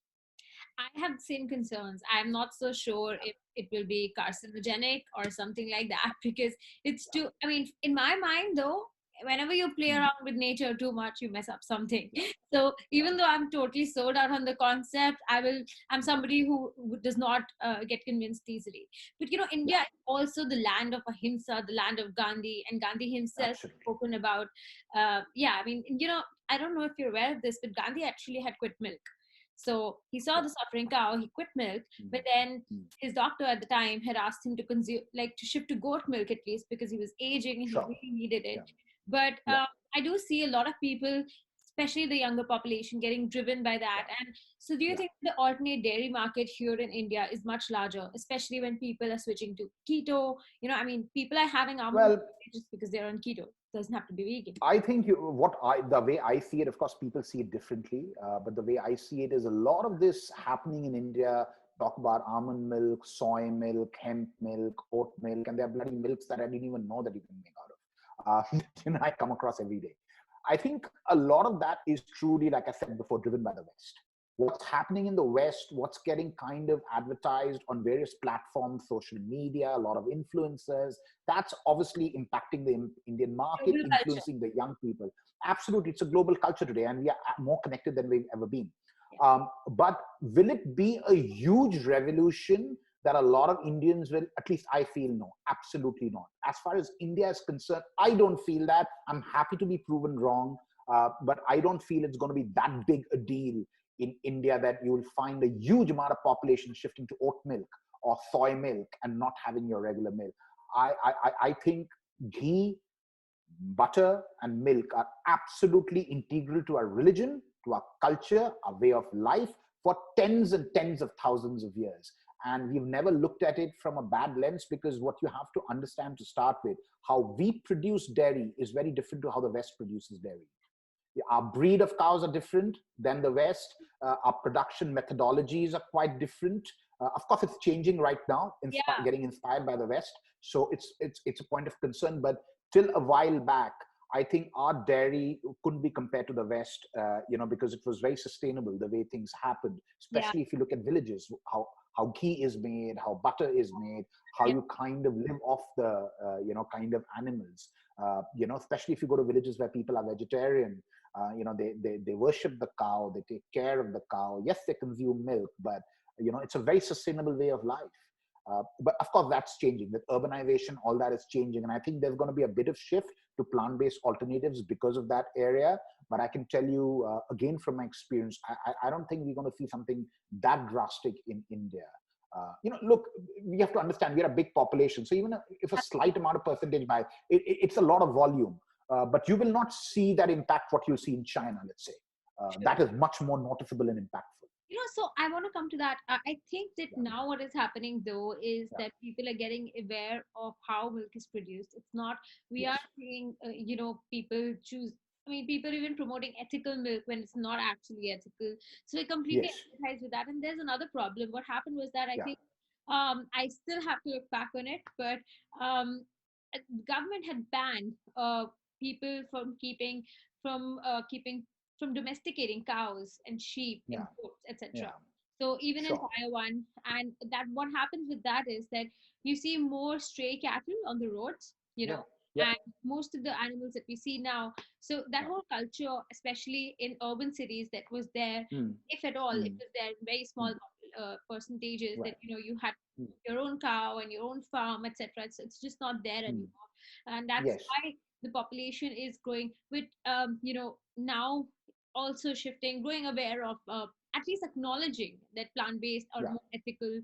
I have the same concerns. I'm not so sure if it will be carcinogenic or something like that because it's too, I mean, in my mind though, whenever you play Hmm. around with nature too much, you mess up something. Yeah, So yeah, even though I'm totally sold out on the concept, I'm somebody who does not get convinced easily. But yeah, India is also the land of Ahimsa, the land of Gandhi, and Gandhi himself absolutely. spoken about, yeah, I mean, I don't know if you're aware of this, but Gandhi actually had quit milk. So he saw Yeah. the suffering cow, he quit milk, Hmm. but then Hmm. his doctor at the time had asked him to consume, like to shift to goat milk at least because he was aging and he Sure. really needed it. Yeah, But yeah, I do see a lot of people, especially the younger population, getting driven by yeah, that. And so, do you yeah. think the alternate dairy market here in India is much larger, especially when people are switching to keto? I mean, people are having almond milk Well, just because they're on keto. Doesn't have to be vegan. I think the way I see it, of course, people see it differently, but the way I see it is a lot of this happening in India. Talk about almond milk, soy milk, hemp milk, oat milk, and there are bloody milks that I didn't even know that you can make out of. I come across every day. I think a lot of that is truly, like I said before, driven by the West. What's happening in the West, what's getting kind of advertised on various platforms, social media, a lot of influencers, that's obviously impacting the Indian market, Global culture. influencing the young people. Absolutely, it's a global culture today, and we are more connected than we've ever been. Yeah. But will it be a huge revolution that a lot of Indians will? At least I feel no, absolutely not. As far as India is concerned, I don't feel that. I'm happy to be proven wrong, but I don't feel it's going to be that big a deal in India that you will find a huge amount of population shifting to oat milk or soy milk and not having your regular milk. I think ghee, butter, and milk are absolutely integral to our religion, to our culture, our way of life for tens and tens of thousands of years. And we've never looked at it from a bad lens because what you have to understand to start with, how we produce dairy is very different to how the West produces dairy. Our breed of cows are different than the West. Our production methodologies are quite different. Of course, it's changing right now, Yeah. getting inspired by the West. So it's a point of concern. But till a while back, I think our dairy couldn't be compared to the West, because it was very sustainable the way things happened. Yeah. Especially if you look at villages, how ghee is made, how butter is made, how Yeah. you kind of live off the kind of animals. Especially if you go to villages where people are vegetarian, they worship the cow, they take care of the cow. Yes, they consume milk, but it's a very sustainable way of life. But of course, that's changing with urbanization. All that is changing, and I think there's going to be a bit of shift to plant-based alternatives because of that area. But I can tell you again from my experience, I don't think we're going to see something that drastic in India. Look, we have to understand we are a big population, so even if a slight amount of percentage by it's a lot of volume. But you will not see that impact what you'll see in China, let's say. Sure. That is much more noticeable and impactful. So I want to come to that. I think that Yeah, now what is happening though is yeah, that people are getting aware of how milk is produced. It's not, we yes, are seeing, people choose, I mean, people even promoting ethical milk when it's not actually ethical. So we completely yes, empathize with that. And there's another problem. What happened was that I yeah, think, I still have to look back on it, but the government had banned people from keeping from domesticating cows and sheep and yeah, goats, etc. yeah, So even in sure, Taiwan, and that what happens with that is that you see more stray cattle on the roads, yeah, yeah, and most of the animals that we see now. So that yeah, whole culture, especially in urban cities, that was there, mm, if at all, it mm, was there in very small mm, percentages. That right, you had mm, your own cow and your own farm, etc. It's just not there mm, anymore, and that's yes, why the population is growing. With now also shifting, growing aware of, at least acknowledging that plant-based or yeah, more ethical,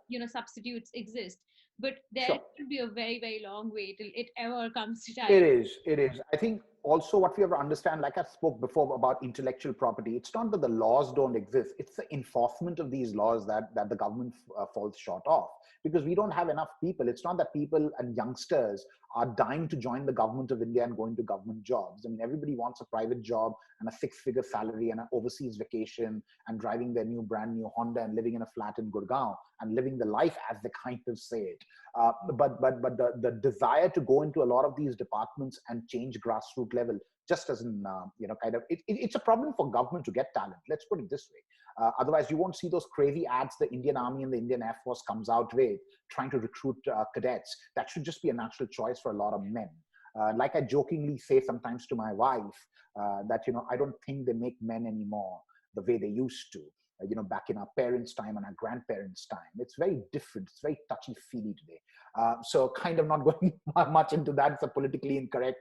yeah, substitutes exist. But there sure. could be a very, very long way till it ever comes to It time. is. It is. I think also what we have to understand, like I spoke before about intellectual property, it's not that the laws don't exist, it's the enforcement of these laws that the government falls short of, because we don't have enough people. It's not that people and youngsters are dying to join the government of India and go into government jobs. I mean, everybody wants a private job and a six-figure salary and an overseas vacation and driving their brand new Honda and living in a flat in Gurgaon and living the life as they kind of say it. But the desire to go into a lot of these departments and change grassroots level just doesn't, it's a problem for government to get talent. Let's put it this way. Otherwise, you won't see those crazy ads the Indian Army and the Indian Air Force comes out with trying to recruit cadets. That should just be a natural choice for a lot of men. Like I jokingly say sometimes to my wife, that, I don't think they make men anymore the way they used to. Back in our parents' time and our grandparents' time. It's very different. It's very touchy-feely today. So kind of not going much into that. It's a politically incorrect,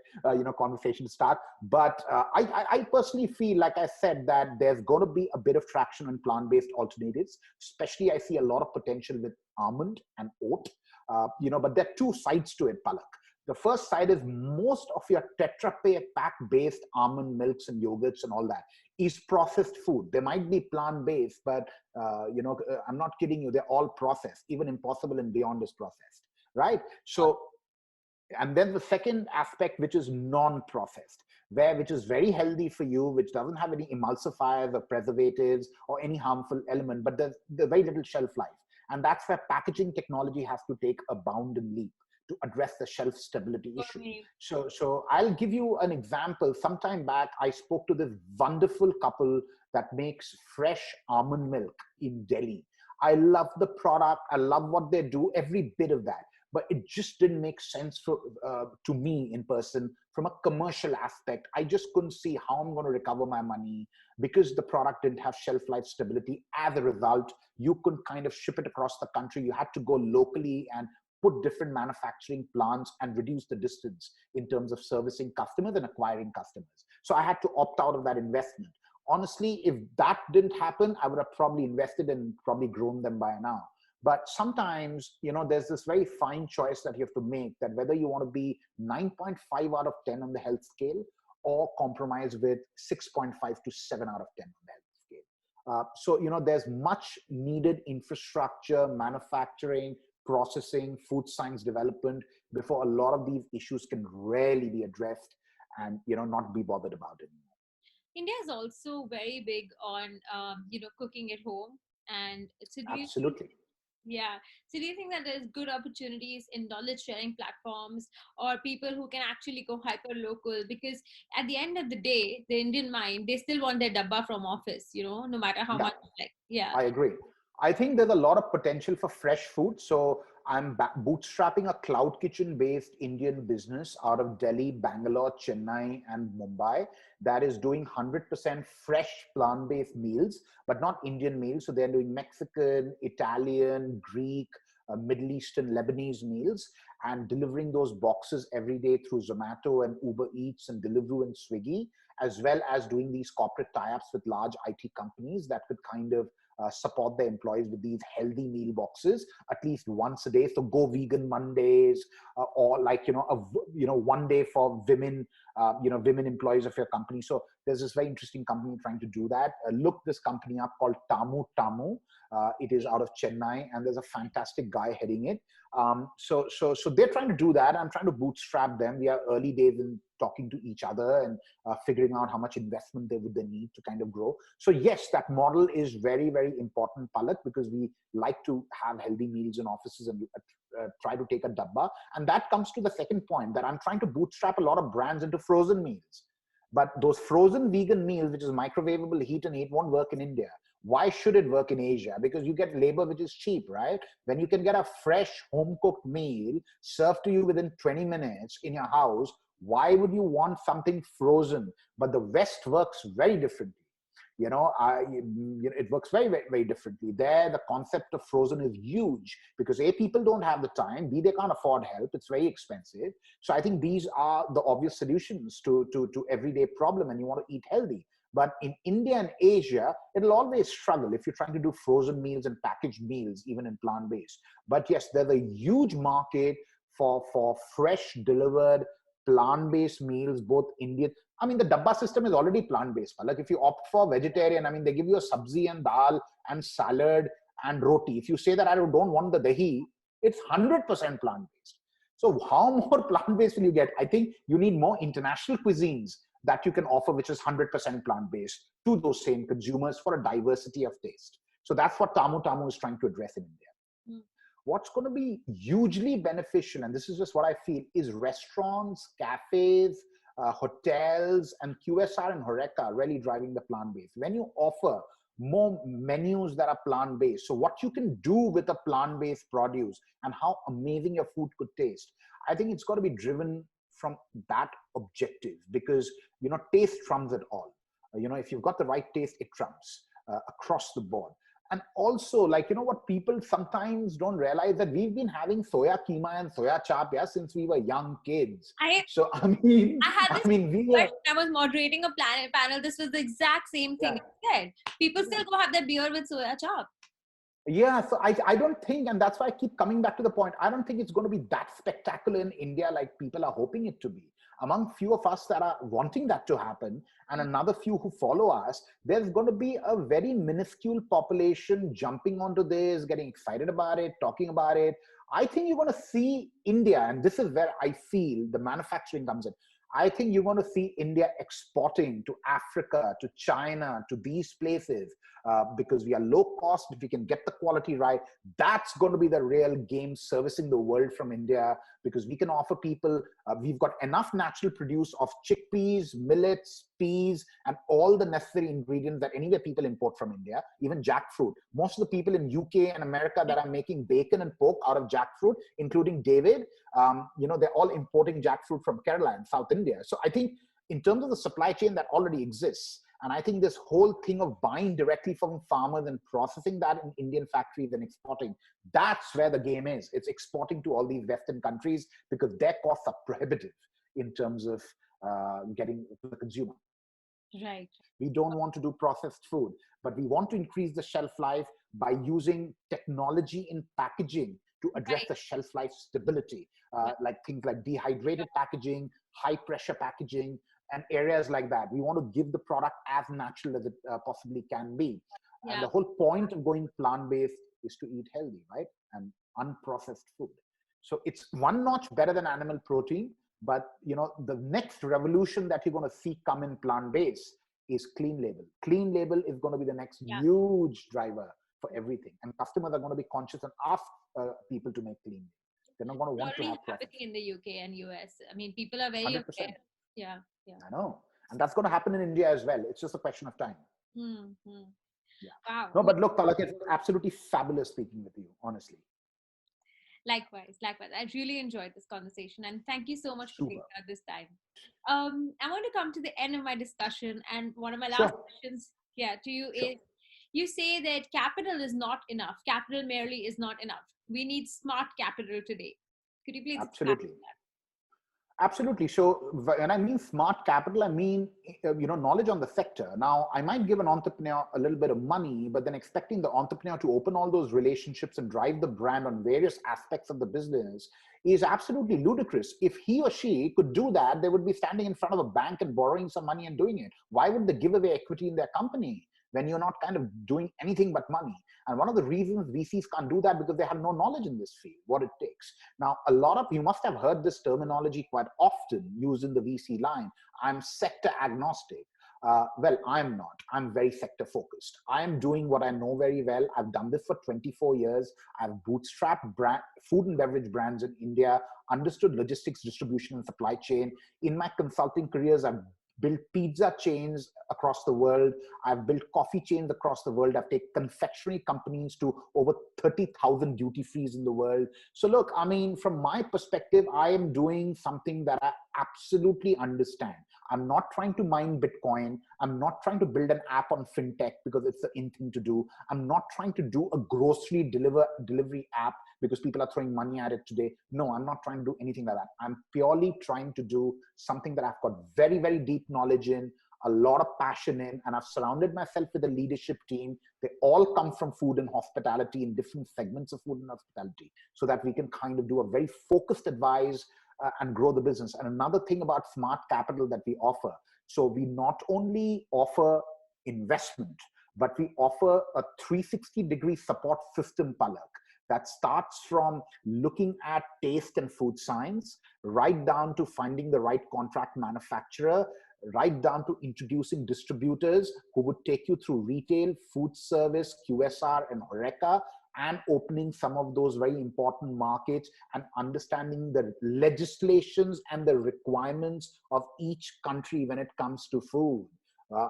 conversation to start. But I personally feel, like I said, that there's going to be a bit of traction on plant-based alternatives. Especially, I see a lot of potential with almond and oat. But there are two sides to it, Palak. The first side is most of your Tetra Pak based almond milks and yogurts and all that is processed food. They might be plant-based, but I'm not kidding you. They're all processed. Even Impossible and Beyond is processed, right? So, and then the second aspect, which is non-processed, which is very healthy for you, which doesn't have any emulsifiers or preservatives or any harmful element, but there's very little shelf life. And that's where packaging technology has to take a bound and leap to address the shelf stability issue. So I'll give you an example. Sometime back, I spoke to this wonderful couple that makes fresh almond milk in Delhi. I love the product. I love what they do, every bit of that. But it just didn't make sense to me in person from a commercial aspect. I just couldn't see how I'm going to recover my money because the product didn't have shelf life stability. As a result, you couldn't kind of ship it across the country. You had to go locally and put different manufacturing plants and reduce the distance in terms of servicing customers and acquiring customers. So I had to opt out of that investment. Honestly, if that didn't happen, I would have probably invested and probably grown them by now. But sometimes, there's this very fine choice that you have to make, that whether you want to be 9.5 out of 10 on the health scale or compromise with 6.5 to 7 out of 10 on the health scale. So, there's much needed infrastructure, manufacturing, processing, food science development before a lot of these issues can really be addressed and, not be bothered about it anymore. India is also very big on, cooking at home. And so Absolutely. yeah. So do you think that there's good opportunities in knowledge sharing platforms or people who can actually go hyper local? Because at the end of the day, the Indian mind, they still want their dabba from office, no matter how Yeah. much, yeah. I agree. I think there's a lot of potential for fresh food. So I'm bootstrapping a cloud kitchen based Indian business out of Delhi, Bangalore, Chennai, and Mumbai that is doing 100% fresh plant based meals, but not Indian meals. So they're doing Mexican, Italian, Greek, Middle Eastern, Lebanese meals and delivering those boxes every day through Zomato and Uber Eats and Deliveroo and Swiggy, as well as doing these corporate tie-ups with large IT companies that could kind of support their employees with these healthy meal boxes at least once a day. So go vegan Mondays, or one day for women, women employees of your company. So there's this very interesting company trying to do that. Look this company up called Tamu Tamu. It is out of Chennai, and there's a fantastic guy heading it. So they're trying to do that. I'm trying to bootstrap them. We are early days in talking to each other and figuring out how much investment they would need to kind of grow. So yes, that model is very, very important, Palak, because we like to have healthy meals in offices and try to take a dabba. And that comes to the second point, that I'm trying to bootstrap a lot of brands into frozen meals. But those frozen vegan meals, which is microwavable, heat and eat, won't work in India. Why should it work in Asia? Because you get labor which is cheap, right? When you can get a fresh home-cooked meal served to you within 20 minutes in your house, why would you want something frozen? But the West works very differently. It works very, very, very differently. There, the concept of frozen is huge because A, people don't have the time, B, they can't afford help. It's very expensive. So I think these are the obvious solutions to everyday problem, and you want to eat healthy. But in India and Asia, it'll always struggle if you're trying to do frozen meals and packaged meals, even in plant-based. But yes, there's a huge market for fresh delivered plant-based meals, both Indian. I mean, the dabba system is already plant-based. Like if you opt for vegetarian, I mean, they give you a sabzi and dal and salad and roti. If you say that I don't want the dahi, it's 100% plant-based. So how more plant-based will you get? I think you need more international cuisines that you can offer, which is 100% plant-based to those same consumers for a diversity of taste. So that's what Tamu Tamu is trying to address in India. What's going to be hugely beneficial, and this is just what I feel, is restaurants, cafes, hotels, and QSR and Horeca really driving the plant-based. When you offer more menus that are plant-based, so what you can do with a plant-based produce and how amazing your food could taste, I think it's got to be driven from that objective, because taste trumps it all. If you've got the right taste, it trumps across the board. And also, what people sometimes don't realize, that we've been having soya keema and soya chap since we were young kids. I had this we were. I was moderating a panel. This was the exact same thing. Yeah. People still go have their beer with soya chap. Yeah, so I don't think, and that's why I keep coming back to the point, I don't think it's going to be that spectacular in India like people are hoping it to be. Among few of us that are wanting that to happen, and another few who follow us, there's going to be a very minuscule population jumping onto this, getting excited about it, talking about it. I think you're going to see India, and this is where I feel the manufacturing comes in. I think you're going to see India exporting to Africa, to China, to these places, because we are low cost. If we can get the quality right, that's going to be the real game, servicing the world from India, because we can offer people, we've got enough natural produce of chickpeas, millets, peas, and all the necessary ingredients that anywhere people import from India, even jackfruit. Most of the people in UK and America that are making bacon and pork out of jackfruit, including David, they're all importing jackfruit from Kerala and South India. So I think in terms of the supply chain that already exists, and I think this whole thing of buying directly from farmers and processing that in Indian factories and exporting, that's where the game is. It's exporting to all these Western countries because their costs are prohibitive in terms of getting to the consumer. Right. We don't want to do processed food, but we want to increase the shelf life by using technology in packaging to address the shelf life stability, like things like dehydrated packaging, high pressure packaging, and areas like that. We want to give the product as natural as it possibly can be. Yeah. And the whole point of going plant-based is to eat healthy, right? And unprocessed food. So it's one notch better than animal protein, but the next revolution that you're going to see come in plant-based is clean label. Clean label is going to be the next huge driver for everything. And customers are going to be conscious and ask people to make clean. They're not going to want to have processed. In the UK and US. I mean, people are very 100%. aware. Yeah. I know. And that's going to happen in India as well. It's just a question of time. Mm-hmm. Yeah. Wow. No, but look, Palak, it was absolutely fabulous speaking with you, honestly. Likewise. I really enjoyed this conversation, and thank you so much for taking out this time. I want to come to the end of my discussion, and one of my last questions to you is, you say that capital is not enough. Capital merely is not enough. We need smart capital today. Could you please Absolutely. explain that? Absolutely. So when I mean smart capital, I mean, knowledge on the sector. Now, I might give an entrepreneur a little bit of money, but then expecting the entrepreneur to open all those relationships and drive the brand on various aspects of the business is absolutely ludicrous. If he or she could do that, they would be standing in front of a bank and borrowing some money and doing it. Why would they give away equity in their company when you're not kind of doing anything but money? And one of the reasons VCs can't do that because they have no knowledge in this field, what it takes. Now, you must have heard this terminology quite often used in the VC line. I'm sector agnostic. Well, I'm not. I'm very sector focused. I am doing what I know very well. I've done this for 24 years. I've bootstrapped food and beverage brands in India, understood logistics, distribution, and supply chain. In my consulting careers, I've built pizza chains across the world. I've built coffee chains across the world. I've taken confectionery companies to over 30,000 duty-frees in the world. So look, I mean, from my perspective, I am doing something that I absolutely understand. I'm not trying to mine Bitcoin. I'm not trying to build an app on fintech because it's the in thing to do. I'm not trying to do a grocery delivery app because people are throwing money at it today. No, I'm not trying to do anything like that. I'm purely trying to do something that I've got very, very deep knowledge in, a lot of passion in, and I've surrounded myself with a leadership team. They all come from food and hospitality in different segments of food and hospitality so that we can kind of do a very focused advice, and grow the business. And another thing about smart capital that we offer, so we not only offer investment, but we offer a 360-degree support system, Palak, that starts from looking at taste and food science, right down to finding the right contract manufacturer, right down to introducing distributors who would take you through retail, food service, QSR, and HoReCa, and opening some of those very important markets and understanding the legislations and the requirements of each country when it comes to food.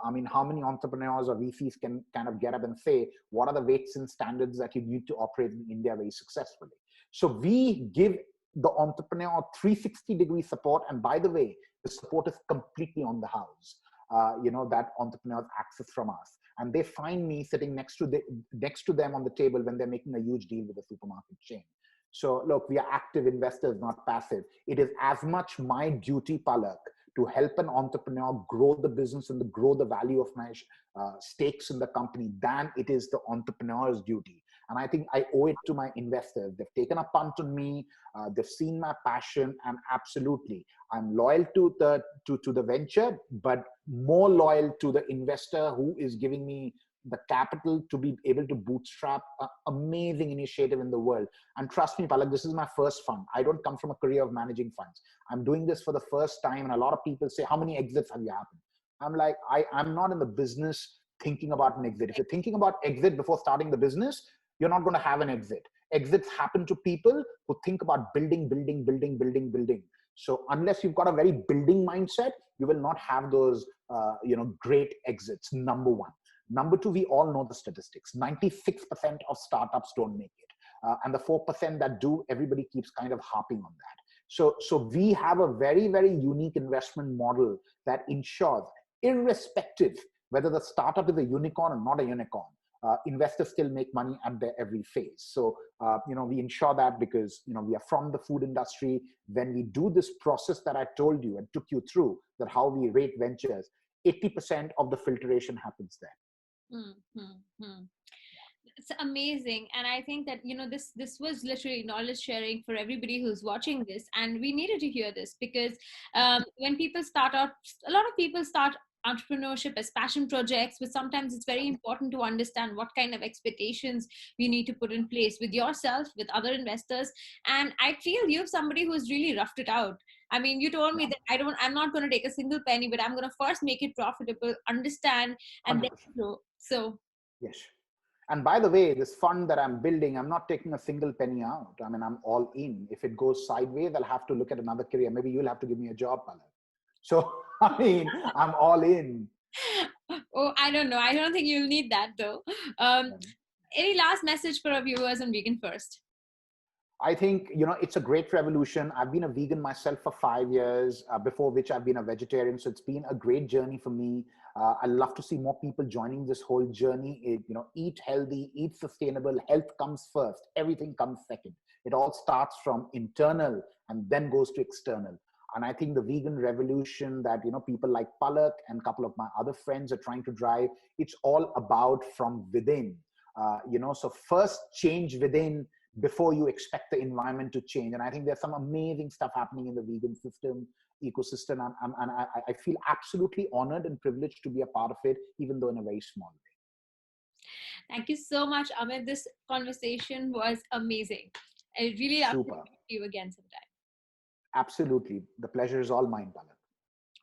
I mean, how many entrepreneurs or VCs can kind of get up and say, what are the weights and standards that you need to operate in India very successfully? So we give the entrepreneur 360-degree support. And by the way, the support is completely on the house. That entrepreneurs access from us. And they find me sitting next to them on the table when they're making a huge deal with a supermarket chain. So look, we are active investors, not passive. It is as much my duty, Palak, to help an entrepreneur grow the business and grow the value of my stakes in the company than it is the entrepreneur's duty. And I think I owe it to my investors. They've taken a punt on me. They've seen my passion, and absolutely, I'm loyal to the venture, but more loyal to the investor who is giving me the capital to be able to bootstrap an amazing initiative in the world. And trust me, Palak, this is my first fund. I don't come from a career of managing funds. I'm doing this for the first time. And a lot of people say, how many exits have you happened? I'm like, I'm not in the business thinking about an exit. If you're thinking about exit before starting the business, you're not going to have an exit. Exits happen to people who think about building. So unless you've got a very building mindset, you will not have those, great exits. Number one. Number two, we all know the statistics. 96% of startups don't make it. And the 4% that do, everybody keeps kind of harping on that. So we have a very, very unique investment model that ensures, irrespective whether the startup is a unicorn or not a unicorn, investors still make money at their every phase. So, we ensure that because, we are from the food industry. When we do this process that I told you and took you through, that how we rate ventures, 80% of the filtration happens there. It's amazing. And I think that this was literally knowledge sharing for everybody who's watching this, and we needed to hear this because when people start out, a lot of people start entrepreneurship as passion projects, but sometimes it's very important to understand what kind of expectations we need to put in place with yourself, with other investors. And I feel you're somebody who's really roughed it out. I mean, you told me that I'm not going to take a single penny, but I'm going to first make it profitable, understand, and then 100%. grow. So Yes. And by the way, this fund that I'm building, I'm not taking a single penny out. I mean, I'm all in. If it goes sideways, I'll have to look at another career. Maybe you'll have to give me a job, Palak. So, I mean, I'm all in. Oh, I don't know. I don't think you'll need that though. Any last message for our viewers on Vegan First? I think, it's a great revolution. I've been a vegan myself for 5 years, before which I've been a vegetarian. So it's been a great journey for me. I love to see more people joining this whole journey. Eat healthy, eat sustainable. Health comes first. Everything comes second. It all starts from internal and then goes to external. And I think the vegan revolution that, people like Palak and a couple of my other friends are trying to drive, it's all about from within. So first change within before you expect the environment to change. And I think there's some amazing stuff happening in the vegan ecosystem. And I feel absolutely honored and privileged to be a part of it, even though in a very small way. Thank you so much, Amit. This conversation was amazing. I really love to meet you again sometime. Absolutely. The pleasure is all mine, Palak.